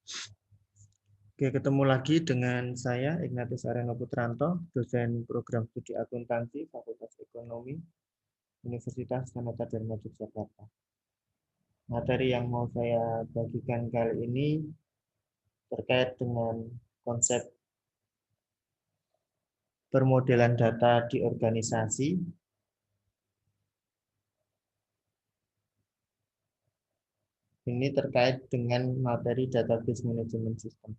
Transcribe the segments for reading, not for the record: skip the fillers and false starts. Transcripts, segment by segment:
Oke, ketemu lagi dengan saya Ignatius Areno Putranto, dosen program studi akuntansi Fakultas Ekonomi Universitas Sanata Dharma Yogyakarta. Materi yang mau saya bagikan kali ini terkait dengan konsep permodelan data di organisasi. Ini terkait dengan materi database management system.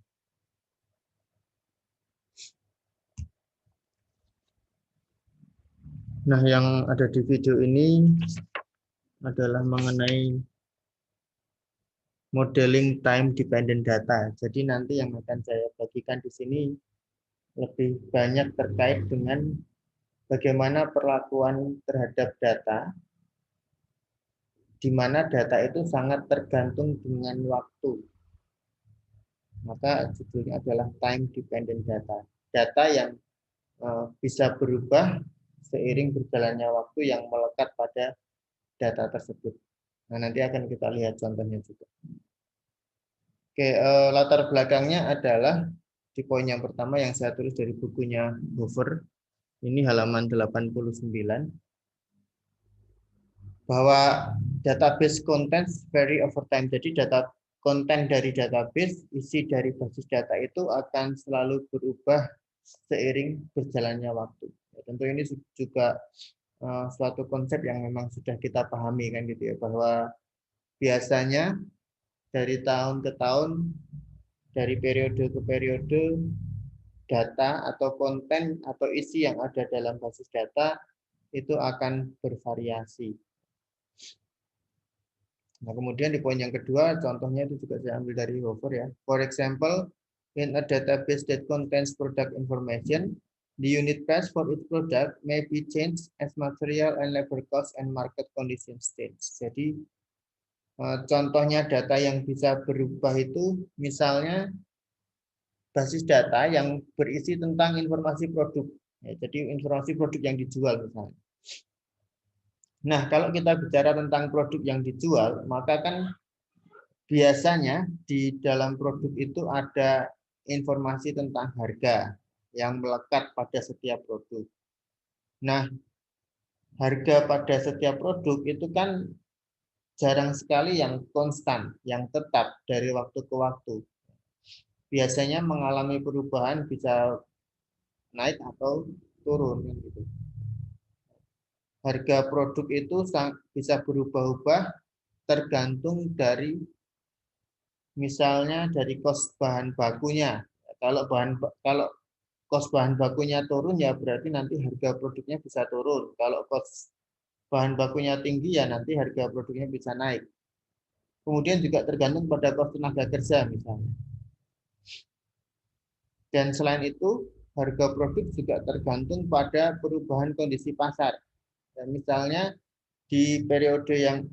Nah, yang ada di video ini adalah mengenai modeling time dependent data. Jadi nanti yang akan saya bagikan di sini lebih banyak terkait dengan bagaimana perlakuan terhadap data, di mana data itu sangat tergantung dengan waktu. Maka judulnya adalah time dependent data. Data yang bisa berubah seiring berjalannya waktu yang melekat pada data tersebut. Nah, nanti akan kita lihat contohnya juga. Oke, latar belakangnya adalah di poin yang pertama yang saya tulis dari bukunya Hover. Ini halaman 89. Bahwa database contents vary over time. Jadi konten dari database, isi dari basis data itu akan selalu berubah seiring berjalannya waktu. Ya, tentu ini juga suatu konsep yang memang sudah kita pahami kan gitu ya, bahwa biasanya dari tahun ke tahun, dari periode ke periode, data atau konten atau isi yang ada dalam basis data itu akan bervariasi. Nah, kemudian di poin yang kedua, contohnya itu juga saya ambil dari Hover ya. For example, in a database that contains product information, the unit price for each product may be changed as material and labor cost and market conditions change. Jadi, contohnya data yang bisa berubah itu misalnya basis data yang berisi tentang informasi produk. Ya, jadi informasi produk yang dijual misalnya. Nah, kalau kita bicara tentang produk yang dijual, maka kan biasanya di dalam produk itu ada informasi tentang harga yang melekat pada setiap produk. Nah, harga pada setiap produk itu kan jarang sekali yang konstan, yang tetap dari waktu ke waktu. Biasanya mengalami perubahan bisa naik atau turun gitu. Harga produk itu bisa berubah-ubah tergantung dari misalnya dari kos bahan bakunya. Kalau kos bahan bakunya turun ya berarti nanti harga produknya bisa turun. Kalau kos bahan bakunya tinggi ya nanti harga produknya bisa naik. Kemudian juga tergantung pada kos tenaga kerja misalnya. Dan selain itu harga produk juga tergantung pada perubahan kondisi pasar. Dan misalnya di periode yang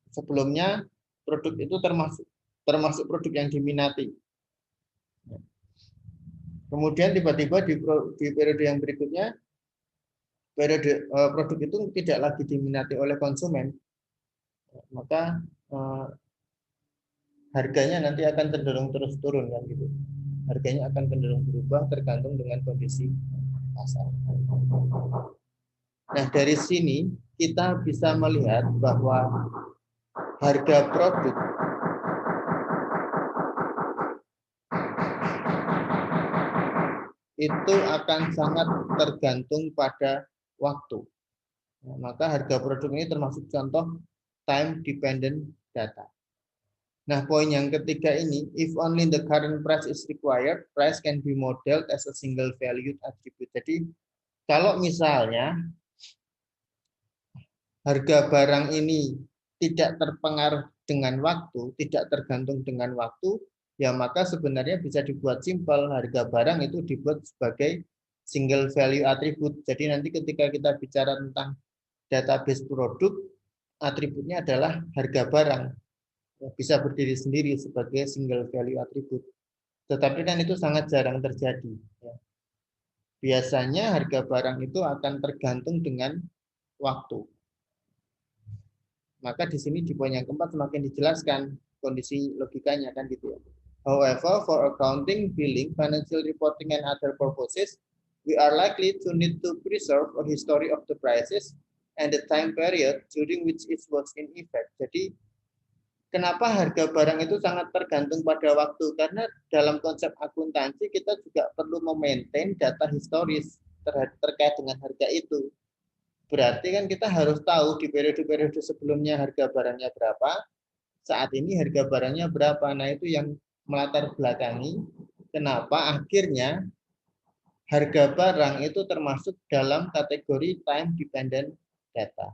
sebelumnya produk itu termasuk produk yang diminati. Kemudian tiba-tiba di periode yang berikutnya produk itu tidak lagi diminati oleh konsumen, maka harganya nanti akan cenderung terus turun kan gitu. Harganya akan cenderung berubah tergantung dengan kondisi pasar. Nah, dari sini kita bisa melihat bahwa harga produk itu akan sangat tergantung pada waktu. Nah, maka harga produk ini termasuk contoh time dependent data. Nah, poin yang ketiga ini, if only the current price is required, price can be modeled as a single valued attribute. Jadi, kalau misalnya harga barang ini tidak terpengaruh dengan waktu, tidak tergantung dengan waktu, ya maka sebenarnya bisa dibuat simpel, harga barang itu dibuat sebagai single value attribute. Jadi nanti ketika kita bicara tentang database produk, atributnya adalah harga barang. Bisa berdiri sendiri sebagai single value attribute. Tetapi kan itu sangat jarang terjadi. Biasanya harga barang itu akan tergantung dengan waktu. Maka di sini di poin yang keempat semakin dijelaskan kondisi logikanya kan gitu ya. However, for accounting, billing, financial reporting, and other purposes, we are likely to need to preserve a history of the prices and the time period during which it was in effect. Jadi, kenapa harga barang itu sangat tergantung pada waktu? Karena dalam konsep akuntansi kita juga perlu memaintain data historis terkait dengan harga itu. Berarti kan kita harus tahu di periode-periode sebelumnya harga barangnya berapa, saat ini harga barangnya berapa. Nah, itu yang melatar belakangi kenapa akhirnya harga barang itu termasuk dalam kategori time dependent data.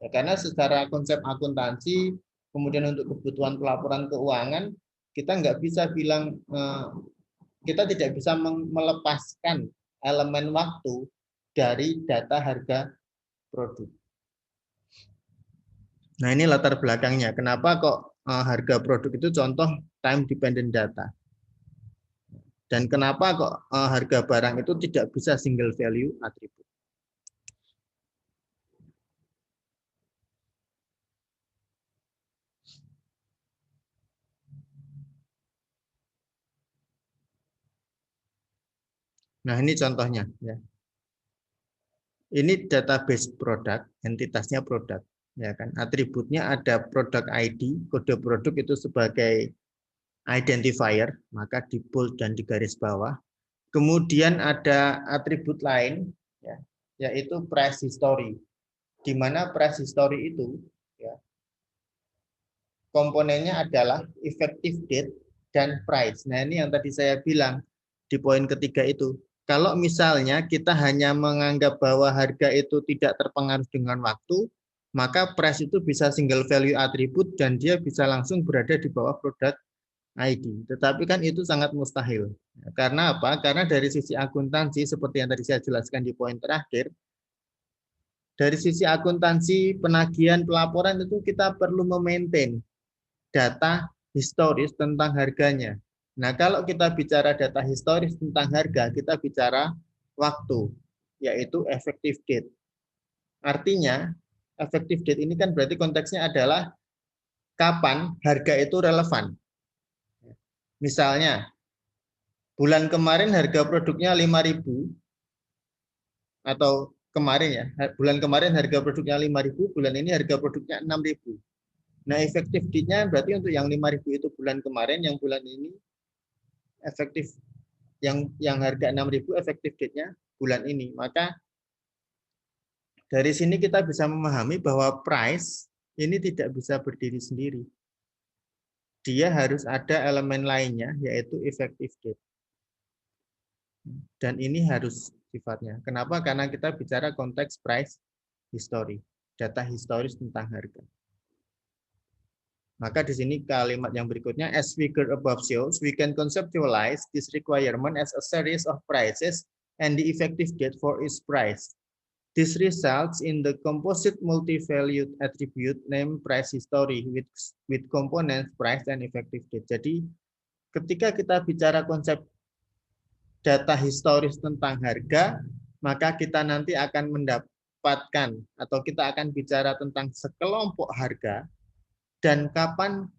Ya, karena secara konsep akuntansi, kemudian untuk kebutuhan pelaporan keuangan, kita nggak bisa bilang, kita tidak bisa melepaskan elemen waktu dari data harga produk. Nah, ini latar belakangnya. Kenapa kok harga produk itu contoh time dependent data? Dan kenapa kok harga barang itu tidak bisa single value attribute? Nah, ini contohnya ya. Ini database produk, entitasnya produk, ya kan? Atributnya ada product ID, kode produk itu sebagai identifier, maka di bold dan di garis bawah. Kemudian ada atribut lain, ya, yaitu price history, di mana price history itu, ya, komponennya adalah effective date dan price. Nah, ini yang tadi saya bilang di poin ketiga itu. Kalau misalnya kita hanya menganggap bahwa harga itu tidak terpengaruh dengan waktu, maka price itu bisa single value attribute dan dia bisa langsung berada di bawah product ID. Tetapi kan itu sangat mustahil. Karena apa? Karena dari sisi akuntansi, seperti yang tadi saya jelaskan di poin terakhir, dari sisi akuntansi, penagihan, pelaporan itu kita perlu memaintain data historis tentang harganya. Nah, kalau kita bicara data historis tentang harga, kita bicara waktu, yaitu effective date. Artinya, effective date ini kan berarti konteksnya adalah kapan harga itu relevan. Misalnya, bulan kemarin harga produknya 5.000, atau kemarin ya, bulan kemarin harga produknya 5.000, bulan ini harga produknya 6.000. Nah, efektif date-nya berarti untuk yang 5.000 itu bulan kemarin, yang bulan ini efektif yang harga 6.000 efektif date-nya bulan ini. Maka dari sini kita bisa memahami bahwa price ini tidak bisa berdiri sendiri. Dia harus ada elemen lainnya, yaitu effective date. Dan ini harus sifatnya. Kenapa? Karena kita bicara konteks price history, data historis tentang harga. Maka di sini kalimat yang berikutnya, as figure above shows, we can conceptualize this requirement as a series of prices and the effective date for each price. This results in the composite multi-valued attribute named price history with components price and effective date. Jadi ketika kita bicara konsep data historis tentang harga, maka kita nanti akan mendapatkan atau kita akan bicara tentang sekelompok harga dan kapan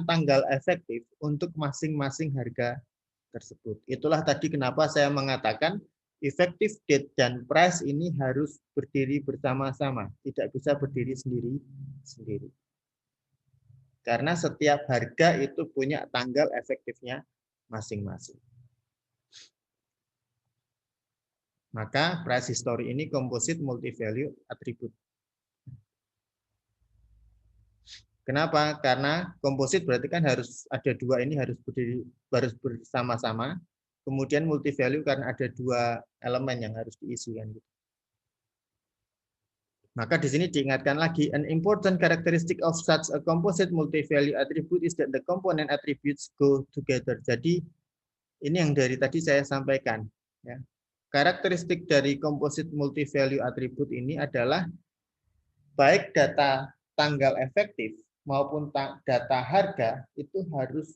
tanggal efektif untuk masing-masing harga tersebut. Itulah tadi kenapa saya mengatakan effective date dan price ini harus berdiri bersama-sama, tidak bisa berdiri sendiri-sendiri. Karena setiap harga itu punya tanggal efektifnya masing-masing. Maka price history ini composite multi-value attribute. Kenapa? Karena komposit berarti kan harus ada dua, ini harus bersama-sama. Kemudian multi value karena ada dua elemen yang harus diisi kan gitu. Maka di sini diingatkan lagi, an important characteristic of such a composite multi value attribute is that the component attributes go together. Jadi ini yang dari tadi saya sampaikan ya. Karakteristik dari composite multi value attribute ini adalah baik data tanggal efektif maupun data harga itu harus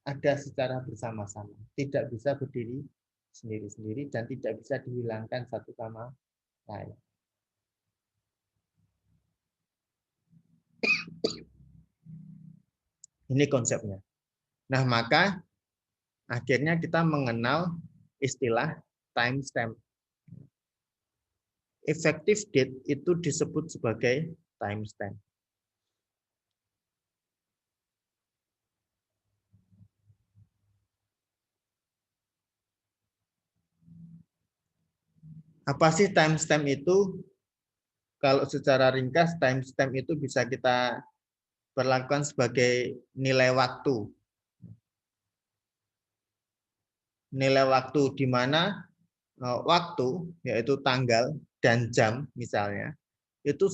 ada secara bersama-sama, tidak bisa berdiri sendiri-sendiri dan tidak bisa dihilangkan satu sama lain. Ini konsepnya. Nah, maka akhirnya kita mengenal istilah timestamp. Effective date itu disebut sebagai timestamp. Apa sih timestamp itu? Kalau secara ringkas, timestamp itu bisa kita perlakukan sebagai nilai waktu. Nilai waktu di mana waktu, yaitu tanggal dan jam misalnya, itu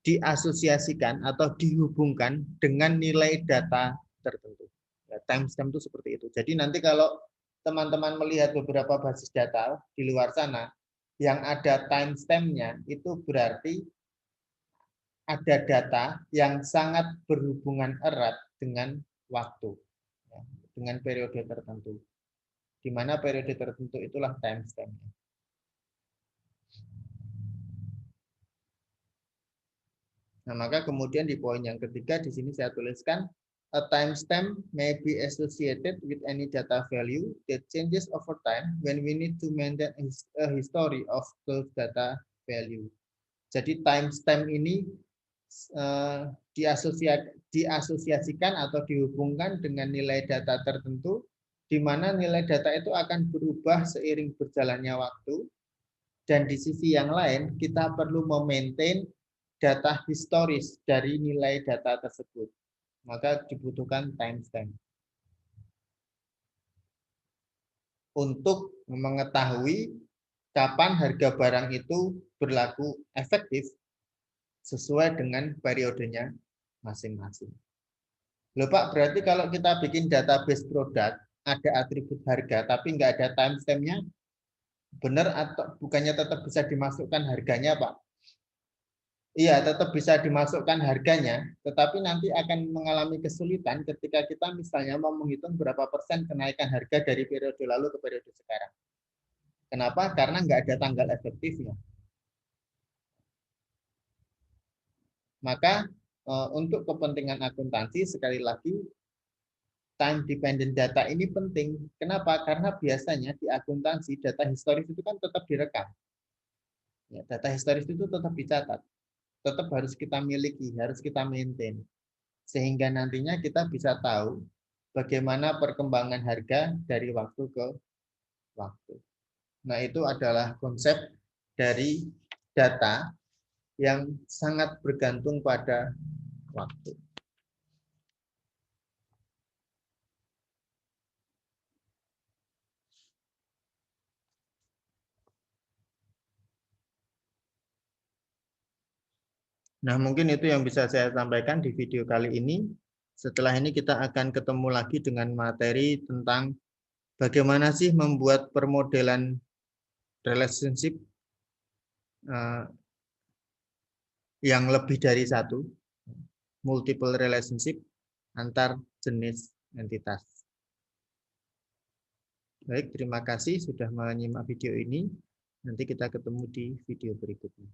diasosiasikan atau dihubungkan dengan nilai data tertentu. Ya, timestamp itu seperti itu. Jadi nanti kalau teman-teman melihat beberapa basis data di luar sana, yang ada timestamp-nya itu berarti ada data yang sangat berhubungan erat dengan waktu, ya, dengan periode tertentu. Di mana periode tertentu itulah timestamp-nya. Nah, maka kemudian di poin yang ketiga di sini saya tuliskan a timestamp may be associated with any data value that changes over time when we need to maintain a history of those data value. Jadi timestamp ini diasosiasikan atau dihubungkan dengan nilai data tertentu, di mana nilai data itu akan berubah seiring berjalannya waktu, dan di sisi yang lain kita perlu memaintain data historis dari nilai data tersebut. Maka dibutuhkan timestamp. Untuk mengetahui kapan harga barang itu berlaku efektif sesuai dengan periodenya masing-masing. Loh Pak, berarti kalau kita bikin database produk, ada atribut harga, tapi nggak ada timestamp-nya, benar atau bukannya tetap bisa dimasukkan harganya Pak? Iya, tetap bisa dimasukkan harganya, tetapi nanti akan mengalami kesulitan ketika kita misalnya mau menghitung berapa persen kenaikan harga dari periode lalu ke periode sekarang. Kenapa? Karena nggak ada tanggal efektifnya. Maka untuk kepentingan akuntansi, sekali lagi, time dependent data ini penting. Kenapa? Karena biasanya di akuntansi data historis itu kan tetap direkam. Ya, data historis itu tetap dicatat. Tetap harus kita miliki, harus kita maintain. Sehingga nantinya kita bisa tahu bagaimana perkembangan harga dari waktu ke waktu. Nah, itu adalah konsep dari data yang sangat bergantung pada waktu. Nah, mungkin itu yang bisa saya sampaikan di video kali ini. Setelah ini kita akan ketemu lagi dengan materi tentang bagaimana sih membuat permodelan relationship yang lebih dari satu, multiple relationship antar jenis entitas. Baik, terima kasih sudah menyimak video ini. Nanti kita ketemu di video berikutnya.